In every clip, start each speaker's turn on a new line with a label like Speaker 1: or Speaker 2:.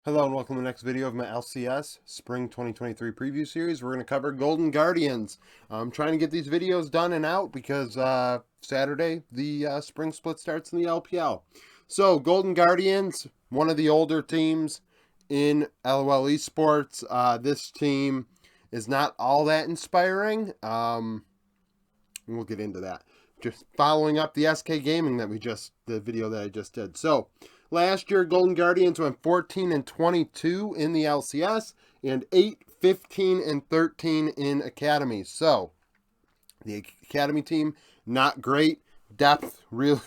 Speaker 1: Hello and welcome to the next video of my LCS Spring 2023 preview series. We're going to cover Golden Guardians. I'm trying to get these videos done and out because Saturday the spring split starts in the LPL. So Golden Guardians, one of the older teams in LOL Esports. This team is not all that inspiring. We'll get into that. Just following up the SK Gaming the video that I just did. So last year, Golden Guardians went 14-22 in the LCS and 8-15-13 in Academy. So the Academy team, not great. Depth, really,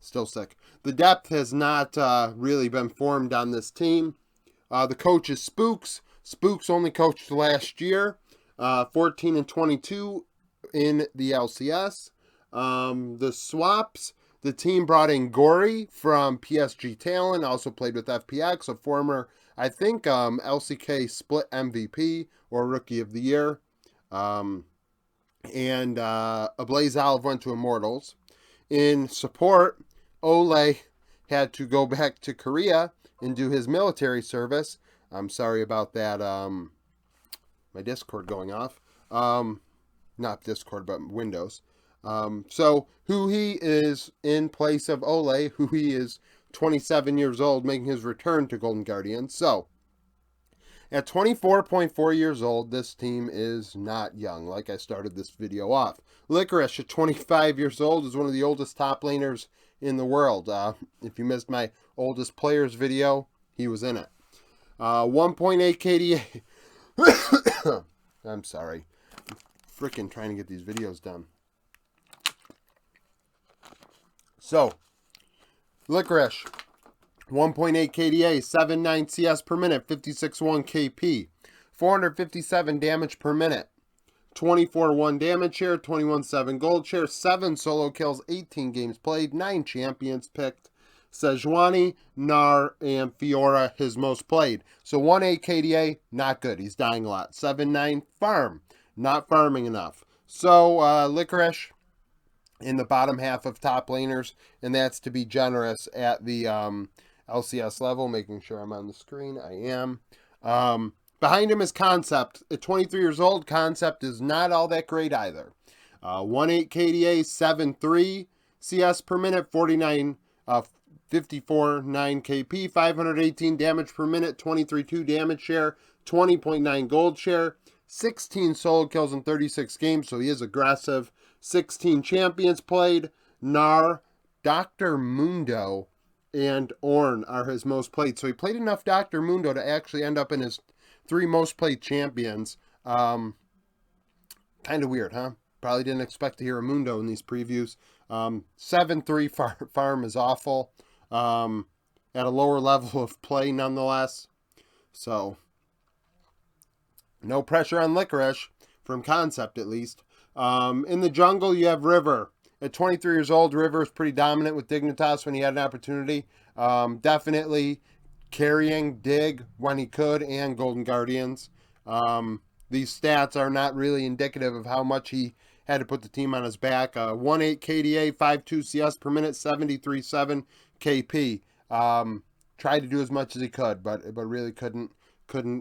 Speaker 1: still sick. The depth has not really been formed on this team. The coach is Spooks. Spooks only coached last year, 14-22 in the LCS. The swaps. The team brought in Gory from PSG Talent, also played with FPX, a former, I think, LCK split MVP or Rookie of the Year. And Ablaze Olive went to Immortals. In support, Ole had to go back to Korea and do his military service. I'm sorry about that, my Discord going off. Not Discord, but Windows. So Huhi is in place of Ole. Huhi is 27 years old, making his return to Golden Guardians. So, at 24.4 years old, this team is not young, like I started this video off. Licorice, at 25 years old, is one of the oldest top laners in the world. If you missed my oldest players video, he was in it. 1.8 KDA. I'm sorry. Freaking trying to get these videos done. So, Licorice, 1.8 KDA, 7.9 CS per minute, 56.1 KP, 457 damage per minute, 24.1 damage share, 21.7 gold share, 7 solo kills, 18 games played, 9 champions picked, Sejuani, Gnar, and Fiora his most played. So 1.8 KDA, not good. He's dying a lot. 7.9 farm, not farming enough. So Licorice in the bottom half of top laners, and that's to be generous at the LCS level. Making sure I'm on the screen. I am. Behind him is Concept. At 23 years old, Concept is not all that great either. 1.8 KDA, 7.3 CS per minute, 54.9 KP, 518 damage per minute, 23.2 damage share, 20.9 gold share, 16 solo kills in 36 games, so he is aggressive. 16 champions played. Gnar, Dr. Mundo, and Ornn are his most played. So he played enough Dr. Mundo to actually end up in his 3 most played champions. Kind of weird, huh? Probably didn't expect to hear a Mundo in these previews. 7.3 farm is awful. At a lower level of play nonetheless. So, no pressure on Licorice, from Concept at least. In the jungle, you have River. At 23 years old, River is pretty dominant with Dignitas when he had an opportunity. Definitely carrying Dig when he could and Golden Guardians. These stats are not really indicative of how much he had to put the team on his back. 1.8 KDA, 5.2 CS per minute, 73.7 KP. Tried to do as much as he could, but really couldn't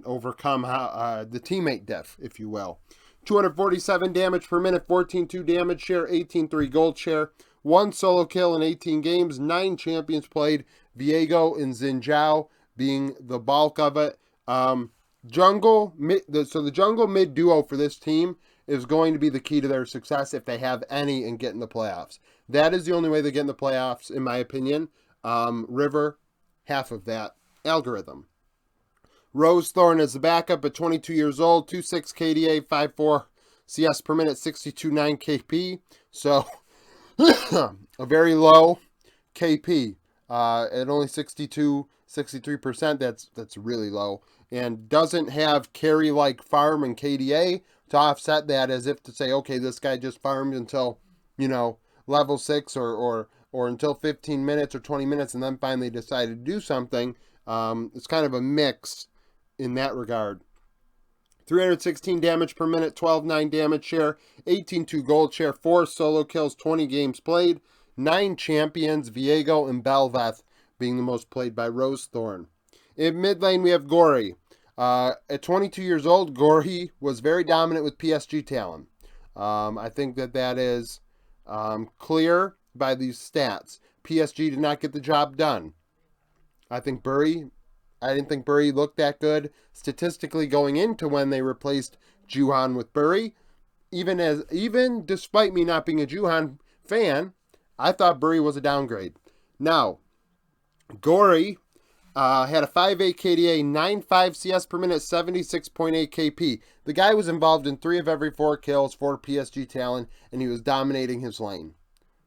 Speaker 1: overcome the teammate diff, if you will. 247 damage per minute, 14.2 damage share, 18.3 gold share, 1 solo kill in 18 games, 9 champions played, Viego and Xin Zhao being the bulk of it. The jungle mid duo for this team is going to be the key to their success if they have any and get in the playoffs. That is the only way they get in the playoffs, in my opinion. River, half of that algorithm. Rosethorn is the backup at 22 years old, 2.6 KDA, 5.4 CS per minute, 62.9 KP. So, a very low KP. At only 63%, that's really low. And doesn't have carry-like farm and KDA to offset that, as if to say, okay, this guy just farmed until, level 6 or until 15 minutes or 20 minutes and then finally decided to do something. It's kind of a mix in that regard. 316 damage per minute, 12.9 damage share, 18.2 gold share, 4 solo kills, 20 games played, 9 champions, Viego and Belveth being the most played by Rosethorn. In mid lane, we have Gory. At 22 years old, Gory was very dominant with PSG talent. I think that is clear by these stats. PSG did not get the job done. I didn't think Bury looked that good statistically going into when they replaced Juhan with Bury. Even despite me not being a Juhan fan, I thought Bury was a downgrade. Now, Gory had a 5.8 KDA, 9.5 CS per minute, 76.8 KP. The guy was involved in 3 of every 4 kills for PSG talent, and he was dominating his lane.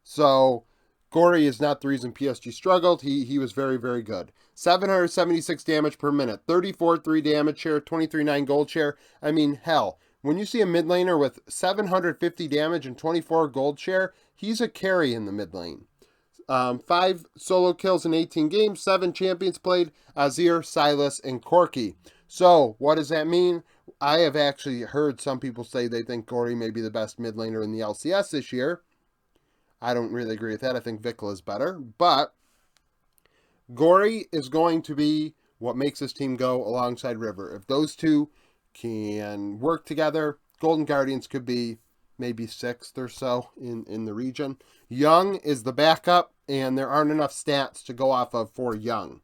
Speaker 1: So, Gory is not the reason PSG struggled. He was very, very good. 776 damage per minute, 34.3 damage share, 23.9 gold share. I mean, hell, when you see a mid laner with 750 damage and 24 gold share, he's a carry in the mid lane. 5 solo kills in 18 games, 7 champions played, Azir, Silas, and Corki. So, what does that mean? I have actually heard some people say they think Gory may be the best mid laner in the LCS this year. I don't really agree with that. I think Vikla is better. But Gory is going to be what makes this team go alongside River. If those two can work together, Golden Guardians could be maybe 6th or so in the region. Young is the backup, and there aren't enough stats to go off of for Young.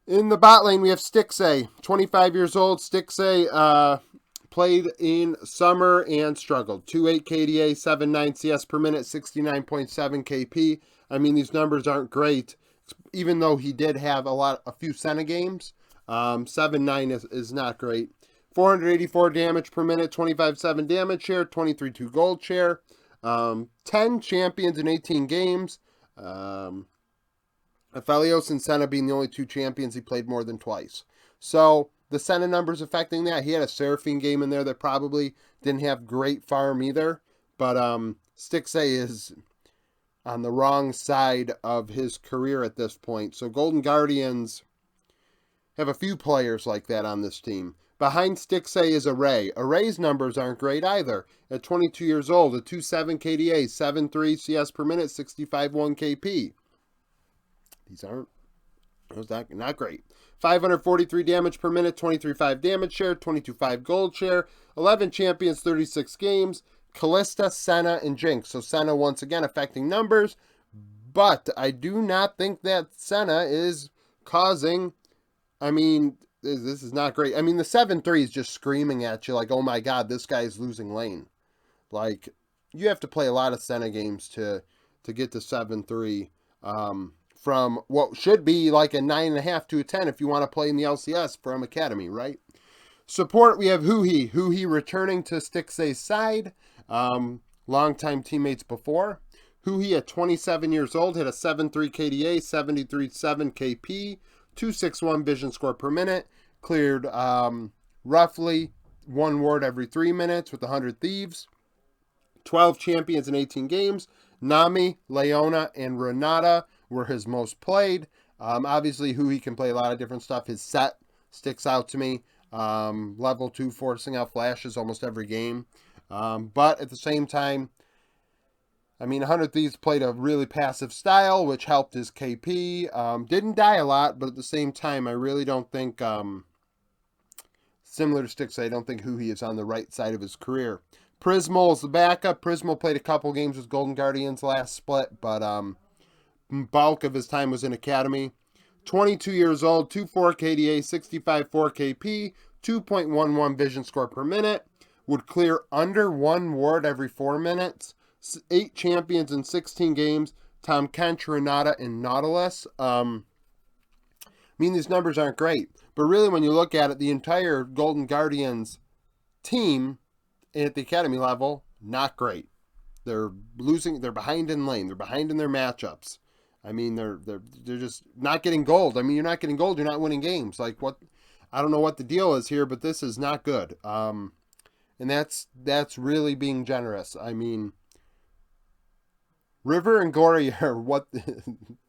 Speaker 1: In the bot lane, we have Stixay, 25 years old. Stixay played in summer and struggled. 2.8 KDA, 7.9 CS per minute, 69.7 KP. I mean, these numbers aren't great, even though he did have a few Senna games. 7.9 is not great. 484 damage per minute, 25.7 damage share, 23.2 gold share. 10 champions in 18 games. Aphelios and Senna being the only 2 champions he played more than twice. So, the Senna numbers affecting that. He had a Seraphine game in there that probably didn't have great farm either. But Stixay is on the wrong side of his career at this point. So Golden Guardians have a few players like that on this team. Behind Stixay is Array. Array's numbers aren't great either. At 22 years old, a 2.7 KDA, 7.3 CS per minute, 65.1 KP. These aren't not great. 543 damage per minute, 23.5 damage share, 22.5 gold share, 11 champions, 36 games, Kalista, Senna, and Jinx. So Senna once again affecting numbers, but I do not think that Senna is causing, I mean, this is not great. I mean, the 7.3 is just screaming at you like, oh my god, this guy is losing lane. Like, you have to play a lot of Senna games to get to 7.3. From what should be like a 9.5 to a 10 if you want to play in the LCS from Academy, right? Support, we have Huhi. Huhi returning to Stixay's side. Longtime teammates before. Huhi at 27 years old had a 7.3 KDA, 73.7 KP, 261 vision score per minute. Cleared roughly 1 ward every 3 minutes with 100 thieves. 12 champions in 18 games. Nami, Leona, and Renata were his most played. Obviously, Huhi can play a lot of different stuff. His set sticks out to me. Level 2 forcing out flashes almost every game. But at the same time, I mean, 100 Thieves played a really passive style, which helped his KP. Didn't die a lot, but at the same time, I really don't think, similar to Stixay, I don't think Huhi is on the right side of his career. Prismal is the backup. Prismal played a couple games with Golden Guardians last split, but bulk of his time was in Academy. 22 years old, 2.4 KDA, 65.4 KP, 2.11 vision score per minute. Would clear under 1 ward every 4 minutes. 8 champions in 16 games. Tom Kench, Renata, and Nautilus. I mean, these numbers aren't great. But really, when you look at it, the entire Golden Guardians team at the Academy level, not great. They're losing. They're behind in lane. They're behind in their matchups. I mean, they're just not getting gold. I mean, you're not getting gold. You're not winning games. Like, what? I don't know what the deal is here, but this is not good. And that's really being generous. I mean, River and Gory are what.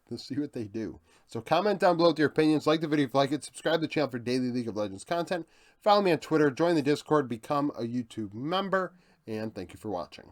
Speaker 1: Let's see what they do. So comment down below with your opinions. Like the video if you like it. Subscribe to the channel for daily League of Legends content. Follow me on Twitter. Join the Discord. Become a YouTube member. And thank you for watching.